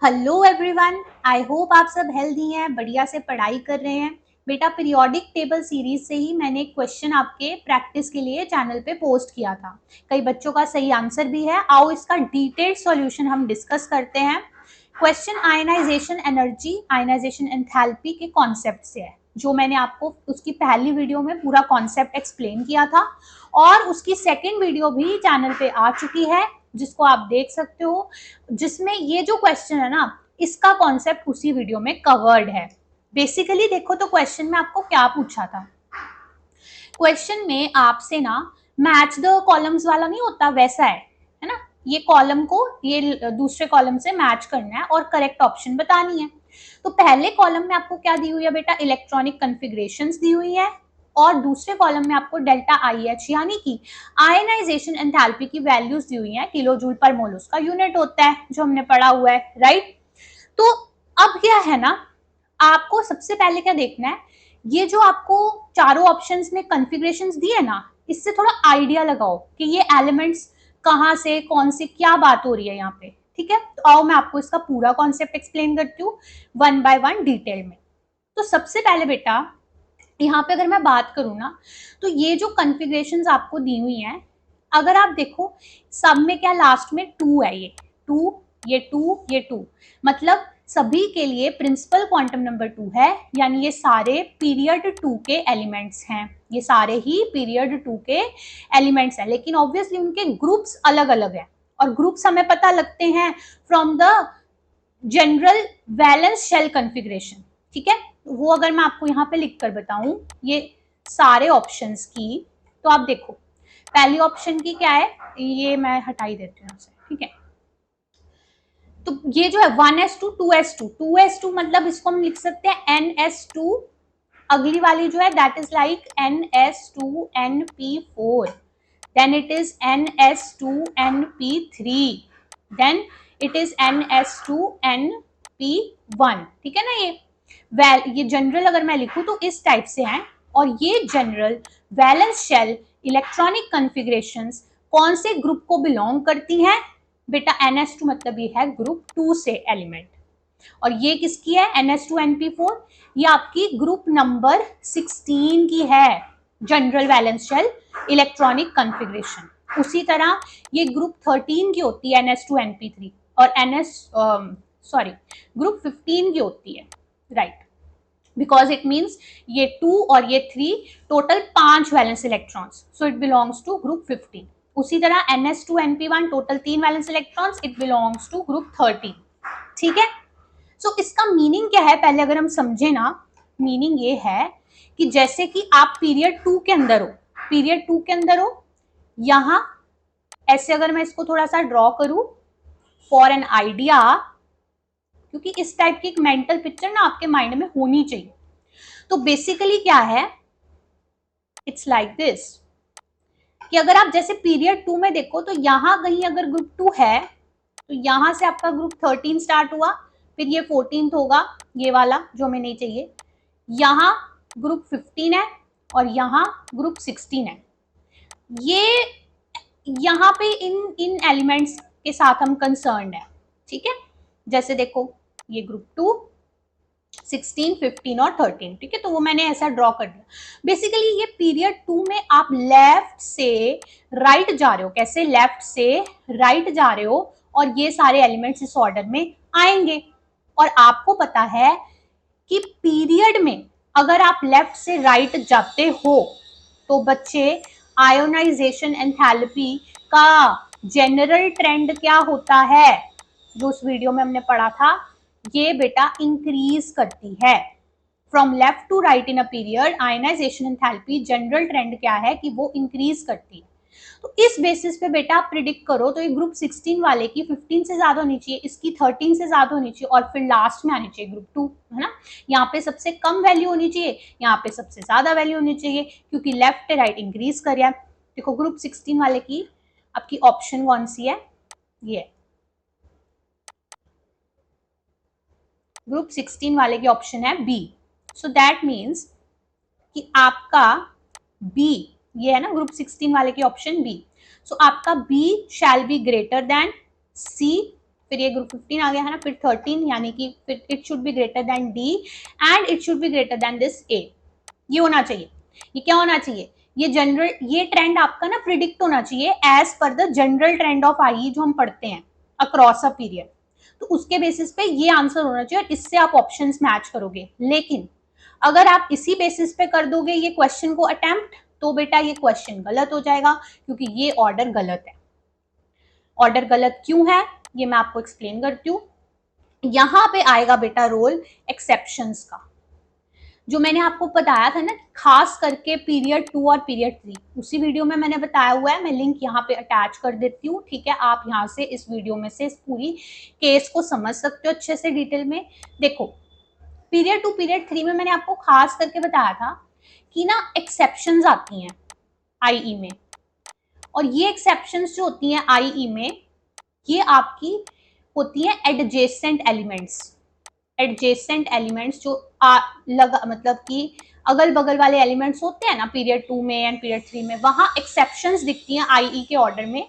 Hello everyone, I hope आप सब healthy हैं, बढ़िया से पढ़ाई कर रहे हैं। बेटा पीरियोडिक टेबल सीरीज से ही मैंने एक क्वेश्चन आपके प्रैक्टिस के लिए चैनल पे पोस्ट किया था। कई बच्चों का सही आंसर भी है। आओ इसका डिटेल्ड सॉल्यूशन हम डिस्कस करते हैं। Question ionization energy, ionization enthalpy के कॉन्सेप्ट से है, जो मैंने आपको उसकी पहली वीडियो में पूरा कॉन्सेप्ट एक्सप्लेन किया था और उसकी सेकेंड वीडियो भी चैनल पे आ चुकी है, जिसको आप देख सकते हो, जिसमें ये जो क्वेश्चन है ना, इसका कॉन्सेप्ट उसी वीडियो में कवर्ड है। बेसिकली देखो तो क्वेश्चन में आपको क्या पूछा था। क्वेश्चन में आपसे ना मैच द कॉलम्स वाला नहीं होता, वैसा है ना। ये कॉलम को ये दूसरे कॉलम से मैच करना है और करेक्ट ऑप्शन बतानी है। तो पहले कॉलम में आपको क्या दी हुई है बेटा, इलेक्ट्रॉनिक कॉन्फ़िगरेशंस दी हुई है और दूसरे कॉलम में आपको डेल्टा आई एच यानी कि आयनाइजेशन एंथैल्पी की वैल्यूज दी हुई हैं। किलो जूल पर मोल उसका यूनिट होता है, जो हमने पढ़ा हुआ है, राइट। तो अब क्या है ना, आपको सबसे पहले क्या देखना है, ये जो आपको चारों ऑप्शंस में कॉन्फ़िगरेशंस दिए ना, इससे थोड़ा आइडिया लगाओ कि ये एलिमेंट्स कहाँ से कौन सी क्या बात हो रही है यहाँ पे। ठीक है, तो आओ मैं आपको इसका पूरा कॉन्सेप्ट एक्सप्लेन करती हूँ वन बाय वन डिटेल में। तो सबसे पहले बेटा यहाँ पे अगर मैं बात करूँ ना, तो ये जो कॉन्फ़िगरेशंस आपको दी हुई हैं, अगर आप देखो सब में क्या लास्ट में टू है, ये टू, ये टू, ये टू, मतलब सभी के लिए प्रिंसिपल क्वांटम नंबर टू है, यानी ये सारे पीरियड टू के एलिमेंट्स हैं। ये सारे ही पीरियड टू के एलिमेंट्स हैं, लेकिन ऑब्वियसली उनके ग्रुप्स अलग अलग हैं और ग्रुप्स हमें पता लगते हैं from the general valence shell configuration. ठीक है, वो अगर मैं आपको यहाँ पे लिख कर बताऊं ये सारे ऑप्शंस की, तो आप देखो पहली ऑप्शन की क्या है, ये मैं हटा ही देती हूँ आपसे। ठीक है, तो ये जो है 1s2 2s2 2s2 मतलब इसको हम लिख सकते हैं ns2। अगली वाली जो है that is like ns2np4, then it is ns2np3, then it is ns2np1। ठीक है ना, ये जनरल अगर मैं लिखूं तो इस टाइप से हैं। और ये general valence shell electronic configurations कौन से ग्रुप को बिलोंग करती हैं बेटा, ns2 मतलब ये है ग्रुप 2 से एलिमेंट। और ये किसकी है, ns2np4, ये आपकी ग्रुप नंबर 16 की है, general valence shell electronic configuration. उसी तरह ये ग्रुप 13 की होती है ns2np3 और ग्रुप 15 की होती है, राइट, बिकॉज इट मीन्स ये 2 और ये 3 total 5 valence electrons, so it belongs to group 15। उसी तरह ns2np1 total 3 valence electrons, it belongs to group 13। ठीक है, सो इसका मीनिंग क्या है, पहले अगर हम समझे ना, मीनिंग ये है कि जैसे कि आप पीरियड 2 के अंदर हो, पीरियड 2 के अंदर हो, यहां ऐसे अगर मैं इसको थोड़ा सा ड्रॉ करूं फॉर एन आइडिया, क्योंकि इस टाइप की एक मेंटल पिक्चर ना आपके माइंड में होनी चाहिए। तो बेसिकली क्या है, इट्स लाइक दिस कि अगर आप जैसे पीरियड 2 में देखो तो यहां कहीं अगर ग्रुप 2 है तो यहां से आपका ग्रुप 13 स्टार्ट हुआ, फिर ये 14th होगा, ये वाला जो हमें नहीं चाहिए, यहाँ ग्रुप 15 है और यहाँ ग्रुप 16 है। ये यहाँ पे इन एलिमेंट्स के साथ हम कंसर्न है। ठीक है, जैसे देखो ये ग्रुप 2, 16, 15 और 13। ठीक है, तो वो मैंने ऐसा ड्रॉ कर दिया। बेसिकली ये पीरियड 2 में आप लेफ्ट से राइट जा रहे हो, कैसे लेफ्ट से राइट जा रहे हो और ये सारे एलिमेंट्स इस ऑर्डर में आएंगे। और आपको पता है कि पीरियड में अगर आप लेफ्ट से राइट जाते हो तो बच्चे आयोनाइजेशन एंथैल्पी का जनरल ट्रेंड क्या होता है, जो उस वीडियो में हमने पढ़ा था, ये बेटा इंक्रीज करती है। From left to right in a period ionization enthalpy general trend क्या है कि वो इंक्रीज करती है। तो इस बेसिस पे बेटा आप प्रिडिक्ट करो तो ये ग्रुप 16 वाले की 15 से ज्यादा होनी चाहिए, इसकी 13 से ज्यादा होनी चाहिए और फिर लास्ट में आनी चाहिए ग्रुप 2, है ना। यहाँ पे सबसे कम वैल्यू होनी चाहिए, यहाँ पे सबसे ज्यादा वैल्यू होनी चाहिए, क्योंकि लेफ्ट राइट इंक्रीज कर रहा है। देखो ग्रुप 16 वाले की आपकी ऑप्शन कौन सी है, ये ग्रुप 16 वाले की ऑप्शन है बी। सो दैट मीन्स कि आपका बी, ये है ना ग्रुप 16 वाले की ऑप्शन बी, सो आपका B shall be greater than C फिर ये ग्रुप 15 आ गया है ना, फिर 13, यानी कि फिर it should be greater than D and it should be greater than this A. ये होना चाहिए। ये क्या होना चाहिए? ये जनरल, ये ट्रेंड आपका ना प्रिडिक्ट होना चाहिए as per the general trend of I जो हम पढ़ते हैं अक्रॉस अ पीरियड। तो उसके बेसिस पे ये आंसर होना चाहिए और इससे आप ऑप्शंस मैच करोगे। लेकिन अगर आप इसी बेसिस पे कर दोगे ये क्वेश्चन को अटेम्प्ट, तो बेटा ये क्वेश्चन गलत हो जाएगा, क्योंकि ये ऑर्डर गलत है। ऑर्डर गलत क्यों है ये मैं आपको एक्सप्लेन करती हूँ। यहां पे आएगा बेटा रोल एक्सेप्शंस का। जो मैंने आपको बताया था ना, खास करके पीरियड 2 और पीरियड 3, उसी वीडियो में मैंने बताया हुआ है, मैं लिंक यहाँ पे अटैच कर देती हूँ, ठीक है। आप यहाँ से इस वीडियो में से इस पूरी केस को समझ सकते हो अच्छे से डिटेल में। देखो, पीरियड 2 पीरियड 3 में मैंने आपको खास करके बताया था कि ना एक्सेप्शंस आती हैं आईई में, और ये एक्सेप्शंस जो होती हैं आईई में, ये आपकी होती हैं एडजेसेंट एलिमेंट्स। एडजेसेंट एलिमेंट्स जो मतलब कि अगल बगल वाले एलिमेंट्स होते हैं ना पीरियड 2 में एंड पीरियड 3 में, वहां एक्सेप्शंस दिखती हैं आईई के ऑर्डर में,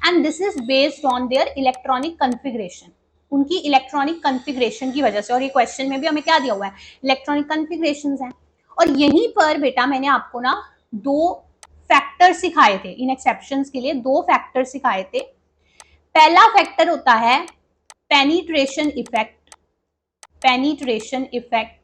and this is based on their electronic configuration, उनकी इलेक्ट्रॉनिक कॉन्फ़िगरेशन की वजह से। और ये क्वेश्चन में भी हमें क्या दिया हुआ है? इलेक्ट्रॉनिक कॉन्फ़िगरेशंस हैं। और यहीं पर बेटा मैंने आपको ना दो फैक्टर सिखाए थे, इन एक्सेप्शंस के लिए दो फैक्टर सिखाए थे। पहला फैक्टर होता है पेनिट्रेशन इफेक्ट, पेनिट्रेशन इफेक्ट,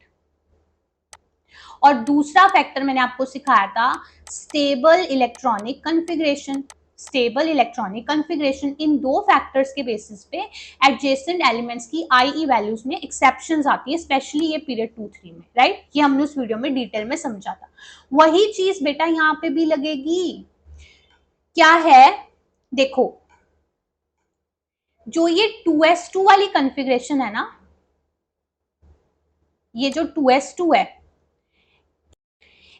और दूसरा फैक्टर मैंने आपको सिखाया था stable electronic configuration. Stable electronic configuration, इन दो फैक्टर्स के बेसिस पे एडजेसेंट एलिमेंट्स की आईई वैल्यूज में एक्सेप्शंस आती है, स्पेशली ये पीरियड 2-3 में, राइट। ये हमने उस वीडियो में डिटेल में समझा था। वही चीज बेटा यहाँ पे भी लगेगी। क्या है? देखो, जो ये 2s2 वाली कॉन्फ़िगरेशन है ना, ये जो 2s2 है,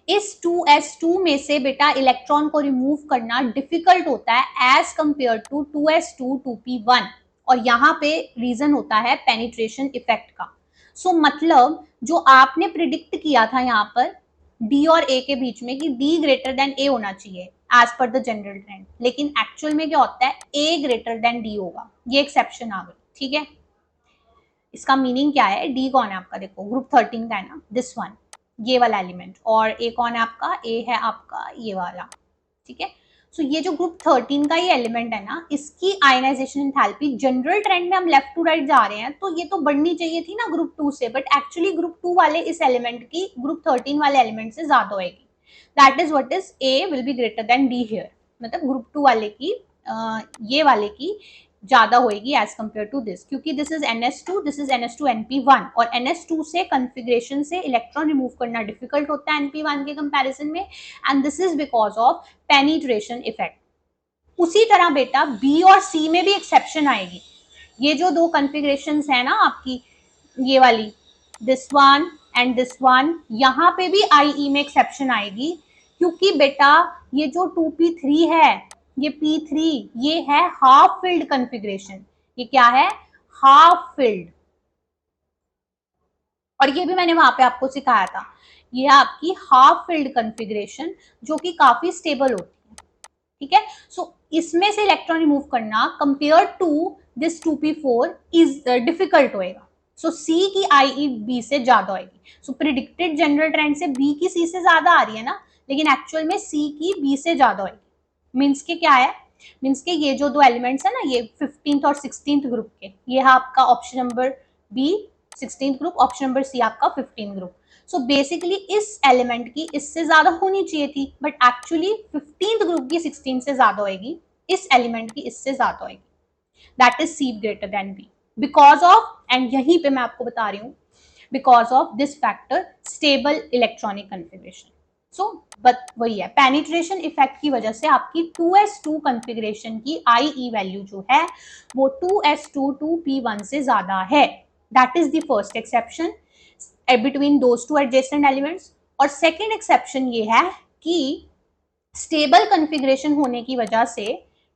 इस 2s2 में से बेटा इलेक्ट्रॉन को रिमूव करना डिफिकल्ट होता है as compare to 2s2 2p1, और यहां पे रीजन होता है पेनिट्रेशन इफेक्ट का। सो मतलब जो आपने प्रिडिक्ट किया था यहाँ पर डी और ए के बीच में कि डी ग्रेटर देन ए होना चाहिए as per the general trend, लेकिन एक्चुअल में क्या होता है? ए ग्रेटर देन डी होगा। ये एक्सेप्शन आ गई, ठीक है। इसका मीनिंग क्या है? डी कौन है आपका? देखो ग्रुप 13 का है ना, दिस वन, ये वाला एलिमेंट, और ए कौन है आपका? ए है आपका ये वाला, ठीक है। सो ये जो ग्रुप 13 का ये एलिमेंट है ना, इसकी आयनाइजेशन एंथैल्पी जनरल ट्रेंड में हम लेफ्ट टू राइट जा रहे हैं, तो ये तो बढ़नी चाहिए थी ना ग्रुप 2 से, बट एक्चुअली ग्रुप 2 वाले इस एलिमेंट की ग्रुप 13 वाले एलिमेंट से ज्यादा होगी। That is what is a will be greater than D here, मतलब ग्रुप 2 वाले की ये वाले की ज्यादा होगी एज कंपेयर टू दिस, क्योंकि this is NS2, this is NS2 NP1, और NS2 से कॉन्फ़िगरेशन से इलेक्ट्रॉन रिमूव करना डिफिकल्ट होता है NP1 के कंपैरिजन में, and this is because of penetration effect. उसी तरह बेटा बी और सी में भी एक्सेप्शन आएगी। ये जो दो कॉन्फ़िगरेशंस है ना आपकी, ये वाली this one and this one, यहाँ पे भी आईई में एक्सेप्शन आएगी, क्योंकि बेटा ये जो 2p3 है, ये p3, ये है हाफ फिल्ड कॉन्फ़िगरेशन। ये क्या है? Half filled. और ये भी मैंने वहां पे आपको सिखाया था, ये आपकी हाफ फिल्ड कॉन्फ़िगरेशन जो कि काफी स्टेबल होती है, ठीक है। सो इसमें से इलेक्ट्रॉन रिमूव करना compare to this 2p4 is difficult होएगा। सो सी की आईई बी से ज्यादा होगी। सो प्रिडिक्टेड जनरल ट्रेंड से बी की सी से ज्यादा आ रही है ना, लेकिन एक्चुअल में सी की बी से ज्यादा होगी। मीन्स के क्या है? मीन्स के ये जो दो एलिमेंट्स है ना, ये 15th और 16th ग्रुप के, ये है आपका option number B 16th group, option number C आपका 15th ग्रुप। सो बेसिकली इस एलिमेंट की इससे ज्यादा होनी चाहिए थी, बट एक्चुअली 15th ग्रुप की 16 से ज्यादा होगी, इस एलिमेंट की इससे ज्यादा होगी। That is C greater than B because of, and यहीं पे मैं आपको बता रही हूँ, because of this factor stable electronic configuration. So but वही है, पेनिट्रेशन इफेक्ट की वजह से आपकी 2s2 कॉन्फ़िगरेशन की आईई वैल्यू जो है वो 2s2 2p1 से ज्यादा है। That is the first exception between those two adjacent elements. और सेकेंड एक्सेप्शन ये है कि स्टेबल कॉन्फ़िगरेशन होने की वजह से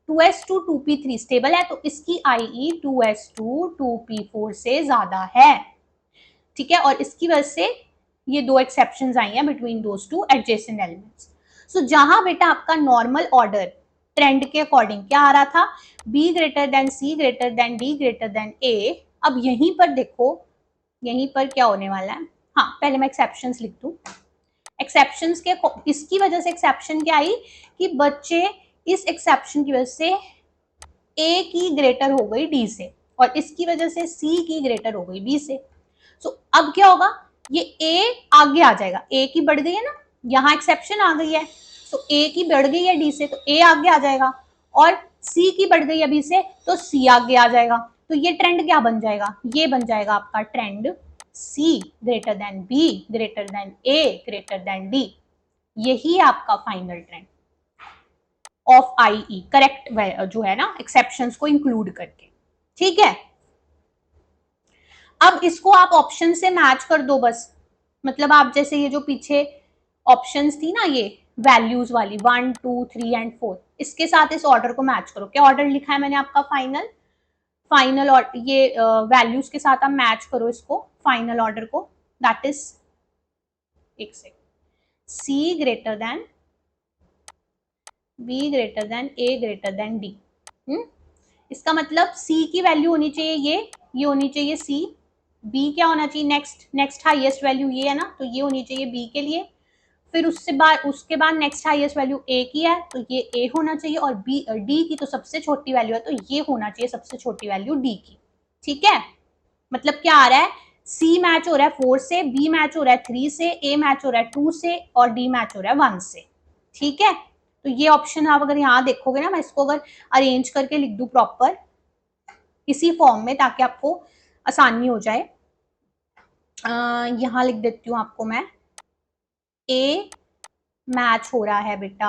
2s2 2p3 स्टेबल है, तो इसकी आईई 2s2 2p4 से ज्यादा है, ठीक है। और इसकी वजह से ये दो एक्सेप्शंस आई हैं between those two adjacent elements. So जहां बेटा आपका नॉर्मल ऑर्डर ट्रेंड के अकॉर्डिंग क्या आ रहा था, B greater than C greater than D greater than A. अब यहीं पर देखो, यहीं पर क्या होने वाला है, हाँ पहले मैं एक्सेप्शंस लिख दूं। एक्सेप्शंस के, इसकी वजह से एक्सेप्शन क्या आई कि बच्चे इस एक्सेप्शन की वजह से ए की ग्रेटर हो गई डी से, और इसकी वजह से सी की ग्रेटर हो गई बी से। सो अब क्या होगा, ये ए आगे आ जाएगा, ए की बढ़ गई है ना, यहाँ एक्सेप्शन आ गई है, तो ए की बढ़ गई है डी से तो ए आगे आ जाएगा, और सी की बढ़ गई है बी से तो सी आगे आ जाएगा। तो ये ट्रेंड क्या बन जाएगा, ये बन जाएगा आपका trend C greater than B greater than A greater than D. यही है आपका final trend of IE, correct जो है ना एक्सेप्शंस को इंक्लूड करके। ठीक है, अब इसको आप ऑप्शन से मैच कर दो बस, मतलब आप जैसे ये जो पीछे ऑप्शंस थी ना ये वैल्यूज वाली 1 2 3 एंड 4, इसके साथ इस ऑर्डर को मैच करो। क्या ऑर्डर लिखा है मैंने आपका, फाइनल और ये वैल्यूज के साथ आप मैच करो इसको, फाइनल ऑर्डर को, दैट इज एक second, C greater than B greater than A greater than D. इसका मतलब सी की वैल्यू होनी चाहिए ये होनी चाहिए सी, बी क्या होना चाहिए, नेक्स्ट हाईएस्ट वैल्यू ये है ना, तो ये होनी चाहिए बी के लिए, फिर उसके बाद नेक्स्ट हाईएस्ट वैल्यू ए की है तो ये ए होना चाहिए, और बी डी की तो सबसे छोटी वैल्यू है तो ये होना चाहिए सबसे छोटी वैल्यू डी की। ठीक है, मतलब क्या आ रहा है, सी मैच हो रहा है 4 से, बी मैच हो रहा है 3 से, ए मैच हो रहा है 2 से, और डी मैच हो रहा है 1 से। ठीक है, तो ये ऑप्शन आप अगर यहाँ देखोगे ना, मैं इसको अगर अरेंज करके लिख दूं प्रॉपर इसी फॉर्म में ताकि आपको आसानी हो जाए, यहाँ लिख देती हूँ आपको मैं, ए मैच हो रहा है बेटा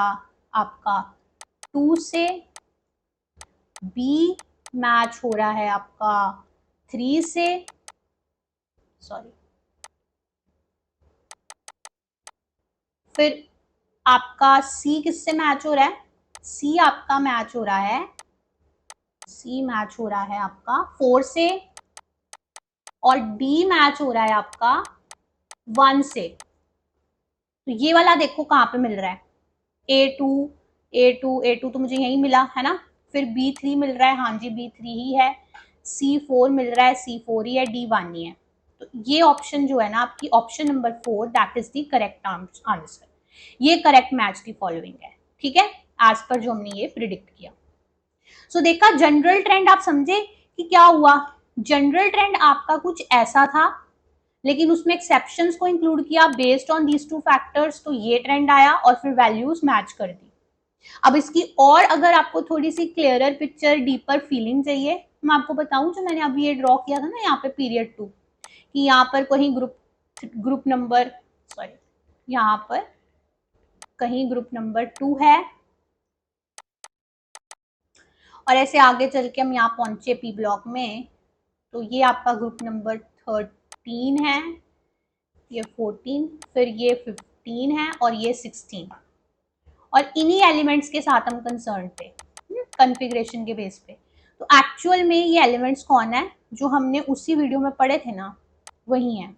आपका 2 से, बी मैच हो रहा है आपका 3 से, सॉरी, फिर आपका सी किससे मैच हो रहा है, सी आपका मैच हो रहा है, सी मैच हो रहा है आपका 4 से, और डी मैच हो रहा है आपका 1 से। तो ये वाला देखो कहाँ पे मिल रहा है, A2 तो मुझे यही मिला है ना, फिर B3 मिल रहा है, हाँ जी B3 ही है, C4 मिल रहा है, C4 ही है, D1 ही है। तो ये ऑप्शन जो है ना आपकी option number 4 that is the correct answer, ये करेक्ट मैच दी फॉलोइंग है। ठीक है, एज पर जो हमने ये प्रिडिक्ट किया। सो देखा जनरल ट्रेंड, आप समझे कि क्या हुआ, जनरल ट्रेंड आपका कुछ ऐसा था लेकिन उसमें एक्सेप्शंस को इंक्लूड किया बेस्ड ऑन दीज 2 फैक्टर्स, तो ये ट्रेंड आया और फिर वैल्यूज मैच कर दी। अब इसकी और अगर आपको थोड़ी सी क्लियरर पिक्चर, डीपर फीलिंग चाहिए, मैं आपको बताऊं जो मैंने अभी ये ड्रॉ किया था ना यहाँ पे पीरियड 2, कि यहाँ पर कहीं ग्रुप नंबर, सॉरी यहाँ पर कहीं ग्रुप नंबर 2 है, और ऐसे आगे चल के हम यहाँ पहुंचे पी ब्लॉक में, तो ये आपका ग्रुप नंबर 13 है, ये 14, फिर ये 15 है, और ये 16, और इन्हीं एलिमेंट्स के साथ हम कंसर्न थे कॉन्फ़िगरेशन के बेस पे। तो एक्चुअल में ये एलिमेंट्स कौन है जो हमने उसी वीडियो में पढ़े थे ना, वही है,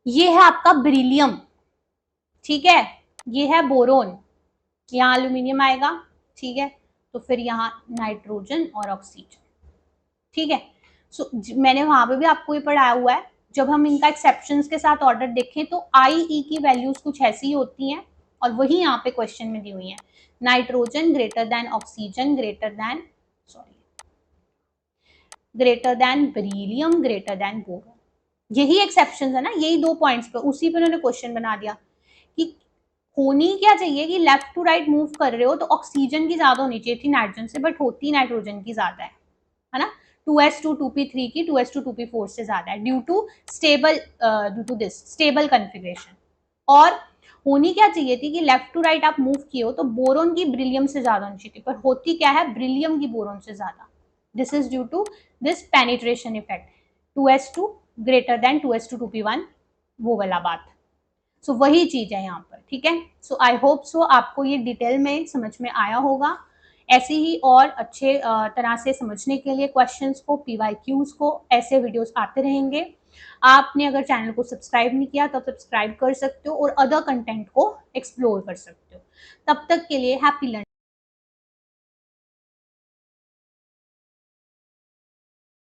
ये है आपका बेरिलियम, ठीक है, ये है बोरोन, यहाँ एल्यूमिनियम आएगा, ठीक है, तो फिर यहाँ नाइट्रोजन और ऑक्सीजन। ठीक है, सो मैंने वहां पे भी आपको ये पढ़ाया हुआ है, जब हम इनका एक्सेप्शंस के साथ ऑर्डर देखें तो आई ई की वैल्यूज कुछ ऐसी ही होती हैं, और वही यहाँ पे क्वेश्चन में दी हुई है, nitrogen greater than oxygen greater than, sorry, greater than beryllium greater than boron. यही एक्सेप्शंस है ना, यही 2 पॉइंट्स पे, उसी पे उन्होंने क्वेश्चन बना दिया कि होनी क्या चाहिए कि लेफ्ट टू राइट मूव कर रहे हो तो ऑक्सीजन की ज्यादा होनी चाहिए थी नाइट्रोजन से, बट होती नाइट्रोजन की ज्यादा है ना, 2s2 2p3 की 2s2 2p4 से ज्यादा है due to this stable configuration. और होनी क्या चाहिए थी कि लेफ्ट टू राइट आप मूव किए हो तो बोरोन की बेरिलियम से ज्यादा होनी चाहिए थी, पर होती क्या है, बेरिलियम की बोरोन से ज्यादा। This is due to this penetration effect, 2s2 greater than 2s2 2p1, वो वाला बात। सो वही चीज है यहाँ पर। ठीक है, सो आई होप सो आपको ये डिटेल में समझ में आया होगा। ऐसे ही और अच्छे तरह से समझने के लिए क्वेश्चंस को, PYQs को, ऐसे वीडियोस आते रहेंगे। आपने अगर चैनल को सब्सक्राइब नहीं किया तो सब्सक्राइब कर सकते हो और अदर कंटेंट को एक्सप्लोर कर सकते हो। तब तक के लिए हैप्पी लर्निंग।